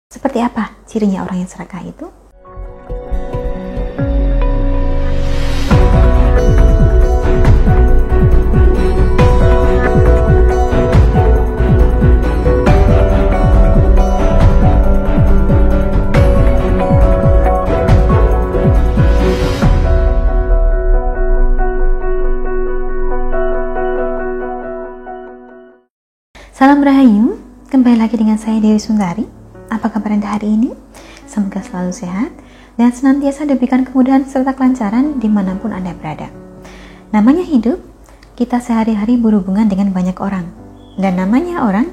Seperti apa cirinya orang yang serakah itu? Salam Rahayu, kembali lagi dengan saya Dewi Sundari. Apa kabar Anda hari ini? Semoga selalu sehat dan senantiasa diberikan kemudahan serta kelancaran dimanapun Anda berada. Namanya hidup, kita sehari-hari berhubungan dengan banyak orang. Dan namanya orang,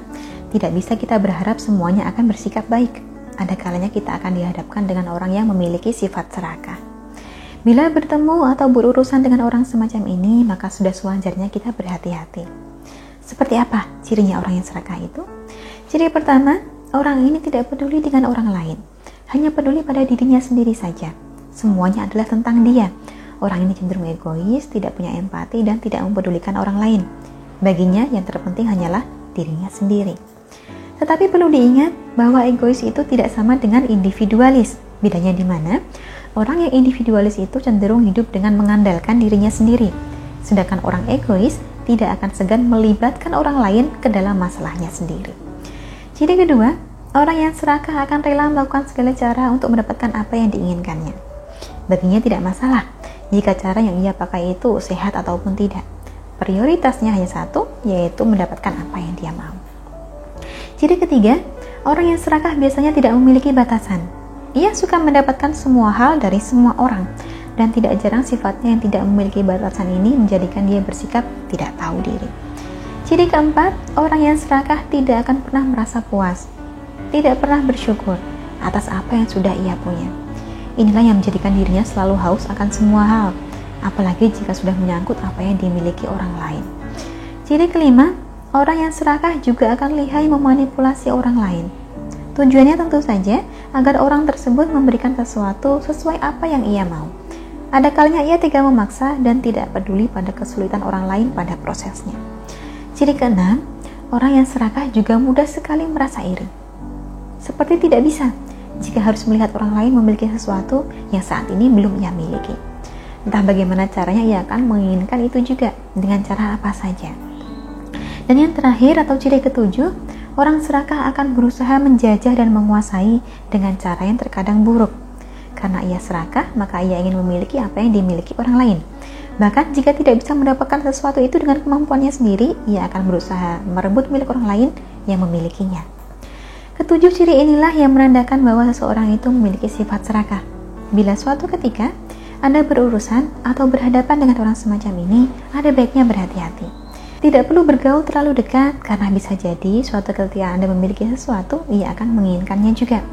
tidak bisa kita berharap semuanya akan bersikap baik. Ada kalanya kita akan dihadapkan dengan orang yang memiliki sifat serakah. Bila bertemu atau berurusan dengan orang semacam ini, maka sudah sewajarnya kita berhati-hati. Seperti apa cirinya orang yang serakah itu? Ciri pertama, orang ini tidak peduli dengan orang lain, hanya peduli pada dirinya sendiri saja. Semuanya adalah tentang dia. Orang ini cenderung egois, tidak punya empati, dan tidak mempedulikan orang lain. Baginya yang terpenting hanyalah dirinya sendiri. Tetapi perlu diingat bahwa egois itu tidak sama dengan individualis. Bedanya di mana? Orang yang individualis itu cenderung hidup dengan mengandalkan dirinya sendiri. Sedangkan orang egois tidak akan segan melibatkan orang lain ke dalam masalahnya sendiri. Ciri kedua, orang yang serakah akan rela melakukan segala cara untuk mendapatkan apa yang diinginkannya. Baginya tidak masalah jika cara yang ia pakai itu sehat ataupun tidak. Prioritasnya hanya satu, yaitu mendapatkan apa yang dia mau. Ciri ketiga, orang yang serakah biasanya tidak memiliki batasan. Ia suka mendapatkan semua hal dari semua orang, dan tidak jarang sifatnya yang tidak memiliki batasan ini menjadikan dia bersikap tidak tahu diri. Ciri keempat, orang yang serakah tidak akan pernah merasa puas, tidak pernah bersyukur atas apa yang sudah ia punya. Inilah yang menjadikan dirinya selalu haus akan semua hal, apalagi jika sudah menyangkut apa yang dimiliki orang lain. Ciri kelima, orang yang serakah juga akan lihai memanipulasi orang lain. Tujuannya tentu saja agar orang tersebut memberikan sesuatu sesuai apa yang ia mau. Ada kalanya ia tega memaksa dan tidak peduli pada kesulitan orang lain pada prosesnya. Ciri keenam, orang yang serakah juga mudah sekali merasa iri. Seperti tidak bisa jika harus melihat orang lain memiliki sesuatu yang saat ini belum ia miliki. Entah bagaimana caranya ia akan menginginkan itu juga, dengan cara apa saja. Dan yang terakhir atau ciri ketujuh, orang serakah akan berusaha menjajah dan menguasai dengan cara yang terkadang buruk. Karena ia serakah, maka ia ingin memiliki apa yang dimiliki orang lain. Bahkan jika tidak bisa mendapatkan sesuatu itu dengan kemampuannya sendiri, ia akan berusaha merebut milik orang lain yang memilikinya. Ketujuh ciri inilah yang menandakan bahwa seseorang itu memiliki sifat serakah. Bila suatu ketika Anda berurusan atau berhadapan dengan orang semacam ini, ada baiknya berhati-hati. Tidak perlu bergaul terlalu dekat, karena bisa jadi suatu ketika Anda memiliki sesuatu, ia akan menginginkannya juga.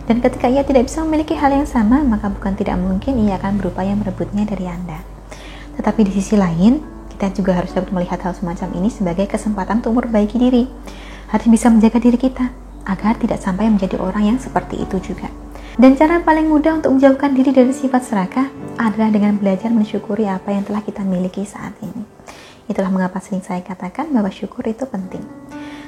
Dan ketika ia tidak bisa memiliki hal yang sama, maka bukan tidak mungkin ia akan berupaya merebutnya dari Anda. Tetapi di sisi lain, kita juga harus dapat melihat hal semacam ini sebagai kesempatan untuk memperbaiki diri. Harus bisa menjaga diri kita, agar tidak sampai menjadi orang yang seperti itu juga. Dan cara paling mudah untuk menjauhkan diri dari sifat serakah adalah dengan belajar mensyukuri apa yang telah kita miliki saat ini. Itulah mengapa sering saya katakan bahwa syukur itu penting.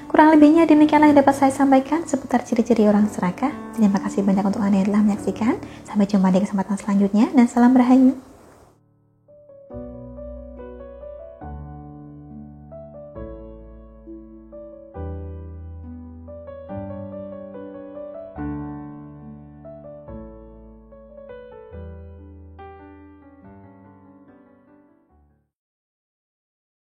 Kurang lebihnya demikianlah yang dapat saya sampaikan seputar ciri-ciri orang serakah. Terima kasih banyak untuk Anda yang telah menyaksikan. Sampai jumpa di kesempatan selanjutnya dan salam Rahayu.